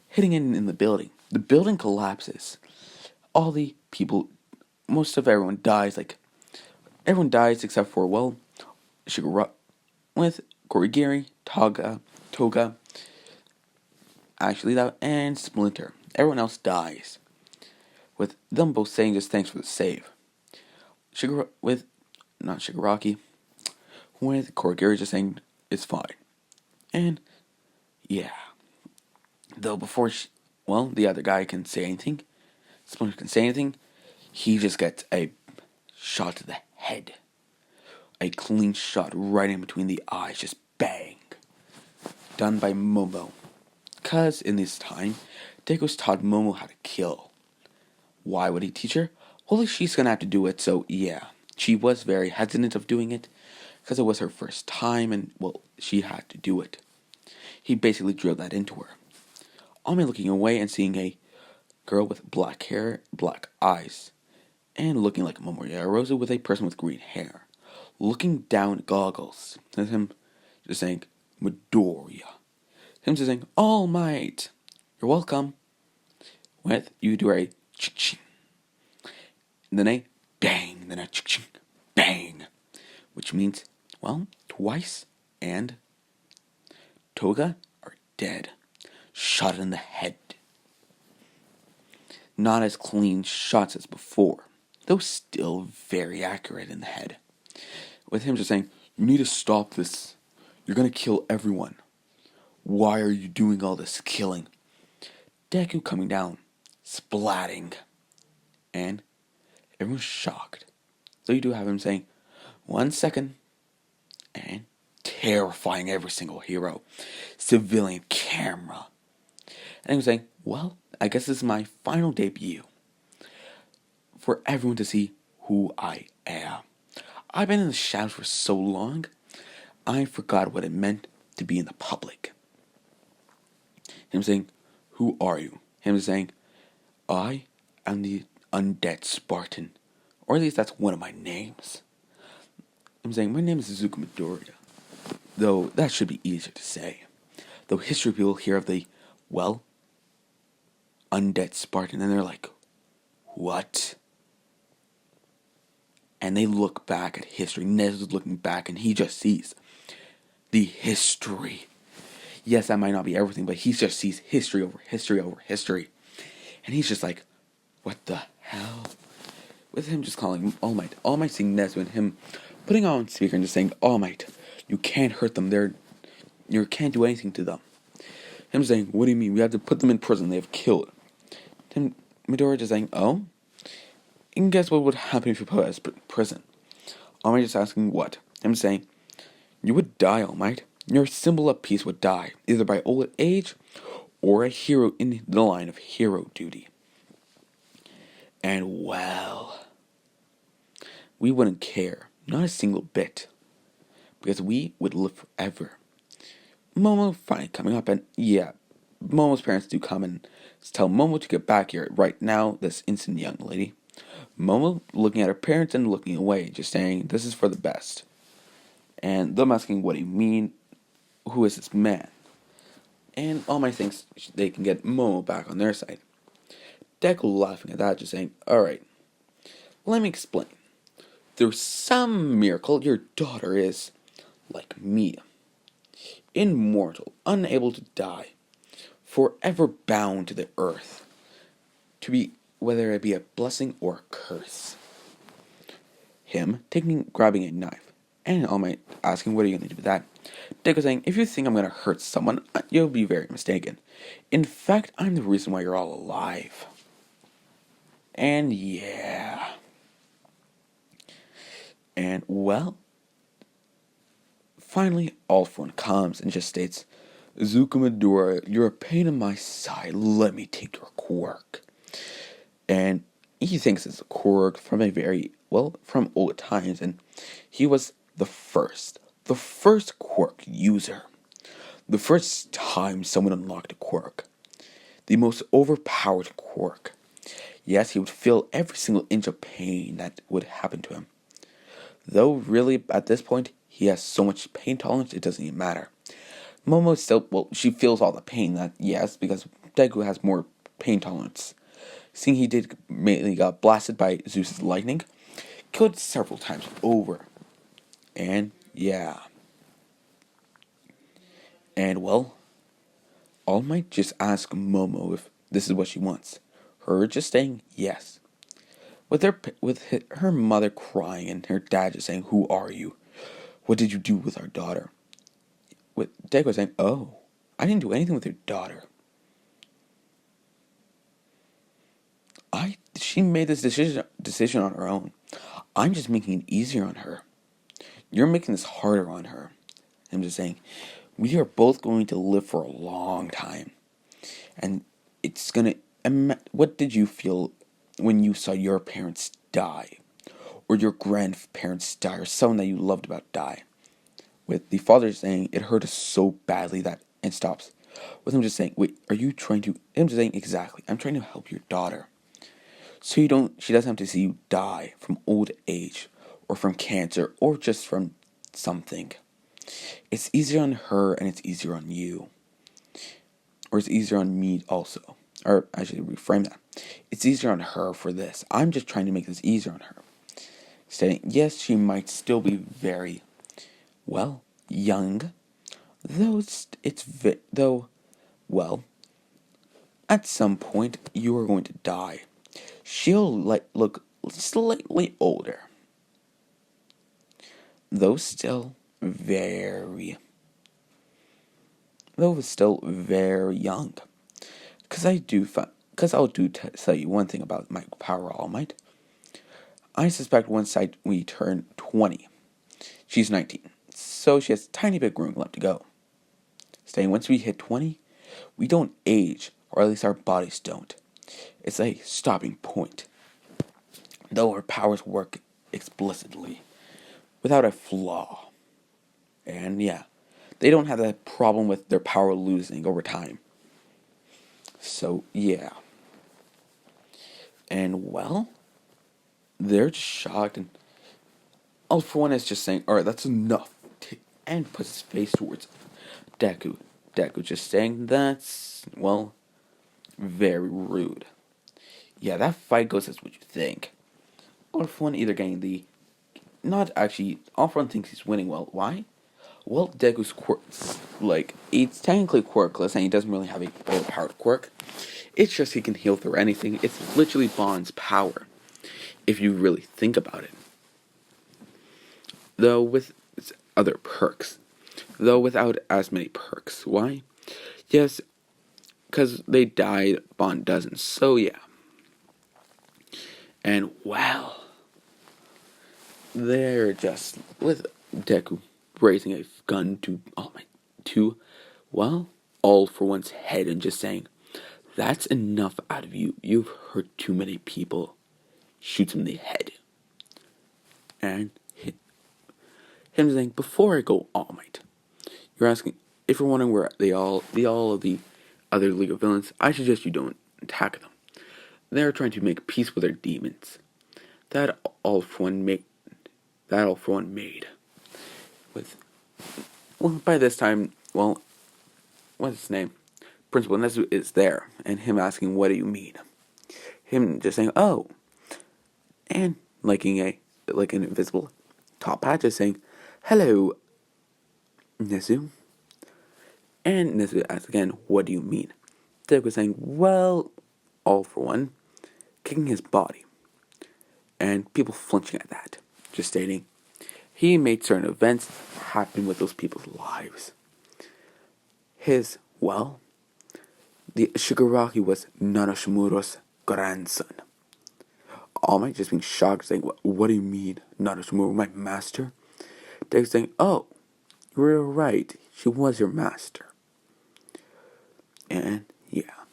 hitting it in the building. The building collapses. All the people, most of everyone dies. Everyone dies except for, well, Shigura with Korigiri, Toga, actually that, and Splinter. Everyone else dies. With them both saying just thanks for the save. Not Shigaraki, with Korigiri just saying it's fine. And, yeah. Though before, the other guy can say anything, Splinter can say anything, he just gets a shot to the head. A clean shot right in between the eyes, just bang. Done by Momo. Because in this time, Deku's taught Momo how to kill. Why would he teach her? Well, she's gonna have to do it, so yeah. She was very hesitant of doing it, because it was her first time, and, well, she had to do it. He basically drilled that into her. Ame looking away and seeing a girl with black hair, black eyes, and looking like Momo Yarosa with a person with green hair. Looking down at goggles. And him just saying, Midoriya. Him just saying, All Might. You're welcome. With you do a ching, and then a bang, then a ching, bang. Which means, well, Twice and Toga are dead. Shot in the head. Not as clean shots as before, though still very accurate in the head. With him just saying, you need to stop this. You're gonna kill everyone. Why are you doing all this killing? Deku coming down, splatting. And everyone's shocked. So you do have him saying, 1 second, and terrifying every single hero. Civilian camera. And he was saying, well, I guess this is my final debut. For everyone to see who I am. I've been in the shadows for so long, I forgot what it meant to be in the public. Him saying, who are you? Him saying, I am the undead Spartan. Or at least that's one of my names. I'm saying, my name is Izuku Midoriya. Though that should be easier to say. Though history people hear of the, well, undead Spartan, and they're like, what? And they look back at history. Nez is looking back, and he just sees the history. Yes, that might not be everything, but he just sees history over history over history. And he's just like, what the hell? With him just calling All Might. All Might seeing Nez and him putting on speaker and just saying, All Might, you can't hurt them. You can't do anything to them. Him saying, what do you mean? We have to put them in prison. They have killed. Then Midoriya just saying, oh? And guess what would happen if you put us in prison? All Might just asking what? Him saying, you would die, All Might. Your symbol of peace would die, either by old age or a hero in the line of hero duty. And well, we wouldn't care, not a single bit, because we would live forever. Momo finally coming up, and yeah, Momo's parents do come and tell Momo to get back here right now, this instant, young lady. Momo looking at her parents and looking away, just saying, this is for the best. And them asking, what do you mean? Who is this man? And All Might thinks they can get Momo back on their side. Deku laughing at that, just saying, alright, let me explain. through some miracle, your daughter is, like me, immortal, unable to die, forever bound to the earth, to be whether it be a blessing or a curse. Him grabbing a knife, and All Might asking, "What are you going to do with that?" Deku saying, "If you think I'm going to hurt someone, you'll be very mistaken. In fact, I'm the reason why you're all alive." And yeah. And well, finally, All For One comes and just states, "Zukumadora, you're a pain in my side. Let me take your quirk." And he thinks it's a quirk from from old times, and he was the first quirk user. The first time someone unlocked a quirk. The most overpowered quirk. Yes, he would feel every single inch of pain that would happen to him. Though, really, at this point, he has so much pain tolerance, it doesn't even matter. Momo still, she feels all the pain, that, yes, because Deku has more pain tolerance. Seeing he did mainly got blasted by Zeus's lightning, killed several times over. And, yeah. And, well, All Might just ask Momo if this is what she wants. Her just saying yes. With her mother crying and her dad just saying, "Who are you? What did you do with our daughter?" With Deku saying, "Oh, I didn't do anything with your daughter. She made this decision on her own. I'm just making it easier on her. You're making this harder on her." I'm just saying, we are both going to live for a long time. And it's gonna... What did you feel when you saw your parents die? Or your grandparents die? Or someone that you loved about die? With the father saying, "It hurt us so badly that..." And stops. With him just saying, "Wait, are you trying to..." I'm just saying, "Exactly. I'm trying to help your daughter. So she doesn't have to see you die from old age, or from cancer, or just from something. It's easier on her, and it's easier on you. Or it's easier on me also. Or I should reframe that. It's easier on her for this. I'm just trying to make this easier on her." Stating, yes, she might still be very, young. Though, at some point, you are going to die. She'll look slightly older. Though still very young. Because I'll tell you one thing about my power All Might. I suspect once we turn 20, she's 19, so she has a tiny bit of room left to go. Saying once we hit 20, we don't age, or at least our bodies don't. It's a stopping point. Though our powers work explicitly, without a flaw. And yeah, they don't have that problem with their power losing over time. So yeah. And they're just shocked, and All For One is just saying, "Alright, that's enough," and puts his face towards Deku. Deku just saying, "That's, very rude." Yeah, that fight goes as what you think. All For One either getting the... Not actually, All For One thinks he's winning. Well, why? Well, Deku's it's technically quirkless, and he doesn't really have a overpowered quirk. It's just he can heal through anything. It's literally Bond's power, if you really think about it. Though with other perks. Though without as many perks. Why? Yes, because they died, Bond doesn't. So yeah. And they're just with Deku raising a gun to All For One's head and just saying, "That's enough out of you. You've hurt too many people." Shoots him in the head. And him saying, "Before I go, All Might, you're asking if you're wondering where all of the other League of Villains, I suggest you don't attack them. They're trying to make peace with their demons. That All For One made. With by this time, what's his name? Principal Nezu is there, and him asking, 'What do you mean?' Him just saying, 'Oh,' and liking like an invisible top hat, just saying, "Hello, Nezu." And Nezu asks again, "What do you mean?" Deku was saying, "Well, all for one, kicking his body," and people flinching at that, just stating he made certain events happen with those people's lives. The Shigaraki was Nanoshimura's grandson. All Might just being shocked, saying, "What do you mean, Nanoshimura, my master?" They're saying, "Oh, you're right, she was your master." And yeah,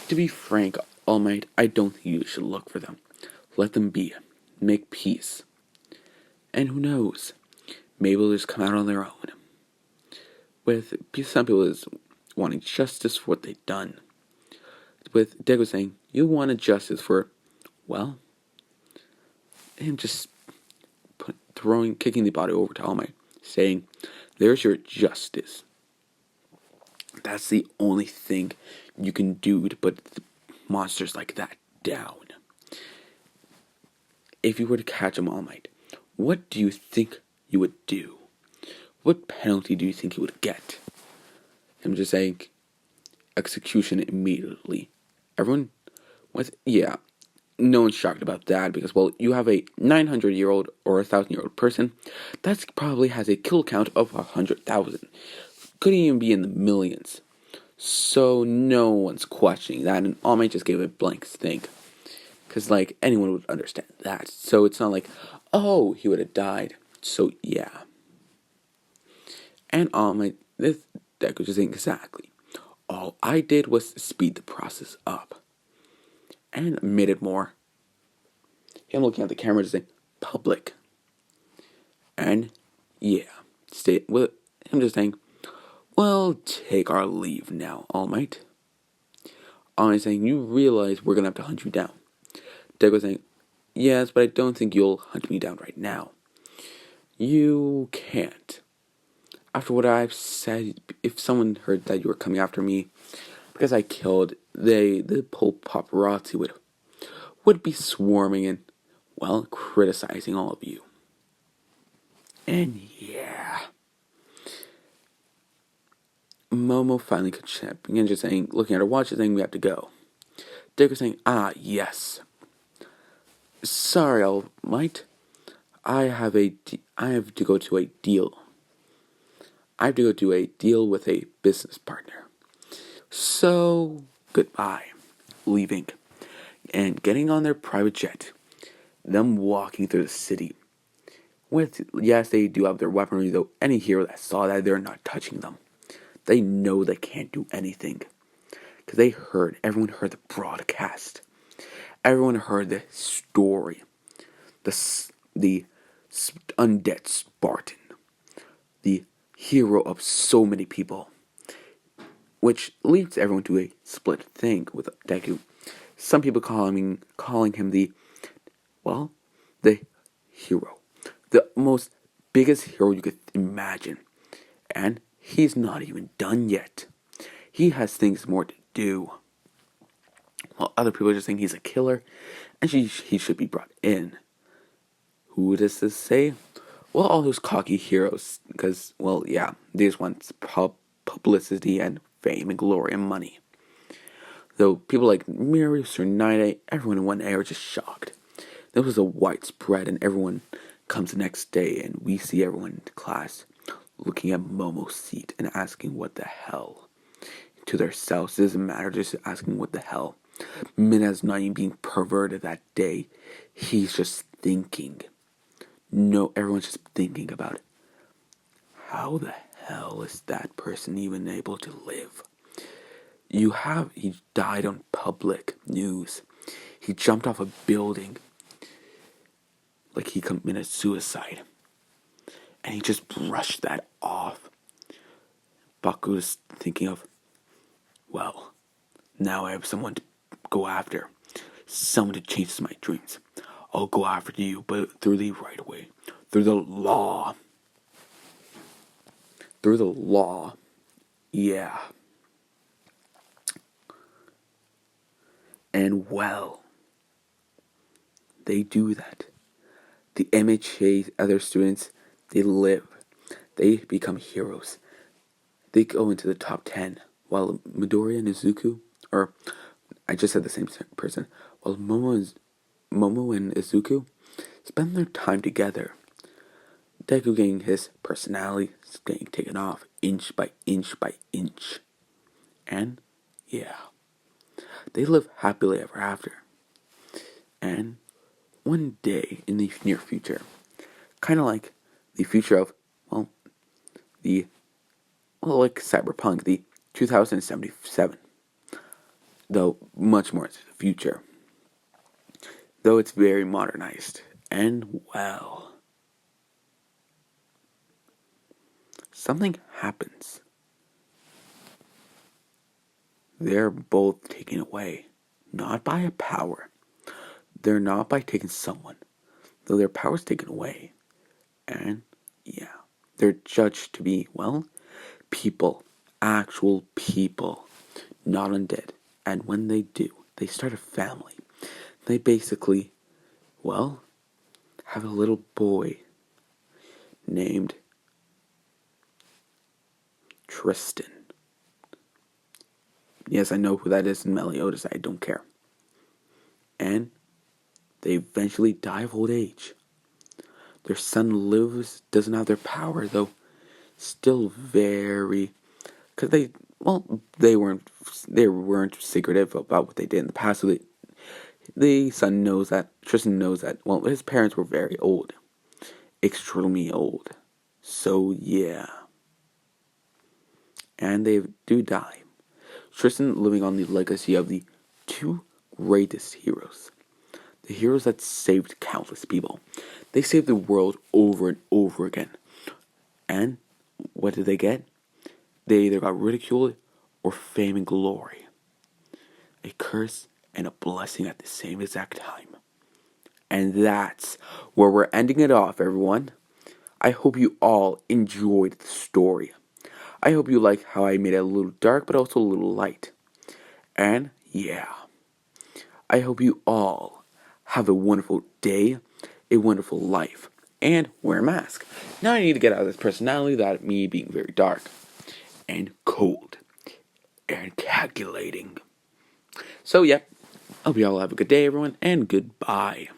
to be frank, All Might, I don't think you should look for them. Let them be. Make peace. And who knows, maybe they'll just come out on their own. With some people is wanting justice for what they've done. With Deku saying, "You wanted justice for," well, him just kicking the body over to All Might, saying, "There's your justice. That's the only thing you can do to put monsters like that down. If you were to catch them, All Might, what do you think you would do? What penalty do you think you would get?" I'm just saying, execution immediately. Everyone was, yeah, no one's shocked about that because, well, you have a 900-year-old or a 1,000-year-old person that probably has a kill count of 100,000. Could even be in the millions. So no one's questioning that, and All Might just gave a blank think. Because, like, anyone would understand that. So it's not like, oh, he would have died. So, yeah. And All Might, this deck was just saying, exactly. All I did was speed the process up. And made it more. Him looking at the camera just saying, public. And, yeah. Him just saying, "Well, take our leave now, All Might." All Might saying, "You realize we're going to have to hunt you down." Deku saying, "Yes, but I don't think you'll hunt me down right now. You can't. After what I've said, if someone heard that you were coming after me because I killed, the whole paparazzi would be swarming and, well, criticizing all of you." And yeah. Momo finally could chip and just saying, looking at her watch, saying, "We have to go." Deku saying, "Ah, yes. Sorry, All Might. I have to go to a deal. I have to go to a deal with a business partner. So, goodbye." Leaving. And getting on their private jet. Them walking through the city. Yes, they do have their weaponry, though any hero that saw that, they're not touching them. They know they can't do anything. Because everyone heard the broadcast. Everyone heard the story. The undead Spartan. The hero of so many people. Which leads everyone to a split thing with Deku. Some people calling him the hero. The most biggest hero you could imagine. And he's not even done yet. He has things more to do. While other people are just saying he's a killer and he should be brought in. Who does this say? Well, all those cocky heroes. Because, well, yeah, they just want publicity and fame and glory and money. Though people like Mirius or Night, everyone in one era just shocked. This was a widespread, and everyone comes the next day, and we see everyone in class looking at Momo's seat and asking what the hell to themselves. It doesn't matter, just asking what the hell. Mina's not even being perverted that day. He's just thinking. No, everyone's just thinking about how the hell is that person even able to live? He died on public news. He jumped off a building like he committed suicide. And he just brushed that off. Baku's thinking of, well, now I have someone to go after. Someone to chase my dreams. I'll go after you, but through the right way. Through the law. Through the law. Yeah. And well, they do that. The MHA other students, they live. They become heroes. They go into the top 10, while Midori and Izuku, or I just said the same person, while Momo and Izuku spend their time together. Deku getting his personality getting taken off inch by inch by inch. And yeah, they live happily ever after. And one day in the near future, kind of like the future of, like Cyberpunk, the 2077, though much more into the future. Though it's very modernized. And well, something happens. They're both taken away, not by a power. They're not by taking someone, though their power's taken away. And yeah, they're judged to be, people, actual people, not undead. And when they do, they start a family. They basically, have a little boy named Tristan. Yes, I know who that is in Meliodas, I don't care. And they eventually die of old age. Their son lives, doesn't have their power, though still very, because they weren't secretive about what they did in the past. So the son knows that, Tristan knows that, his parents were very old, extremely old. So yeah, and they do die. Tristan living on the legacy of the two greatest heroes. The heroes that saved countless people. They saved the world over and over again. And what did they get? They either got ridiculed or fame and glory. A curse and a blessing at the same exact time. And that's where we're ending it off, everyone. I hope you all enjoyed the story. I hope you like how I made it a little dark, but also a little light. And yeah, I hope you all have a wonderful day, a wonderful life, and wear a mask. Now I need to get out of this personality that me being very dark and cold and calculating. So yeah, I hope you all have a good day, everyone, and goodbye.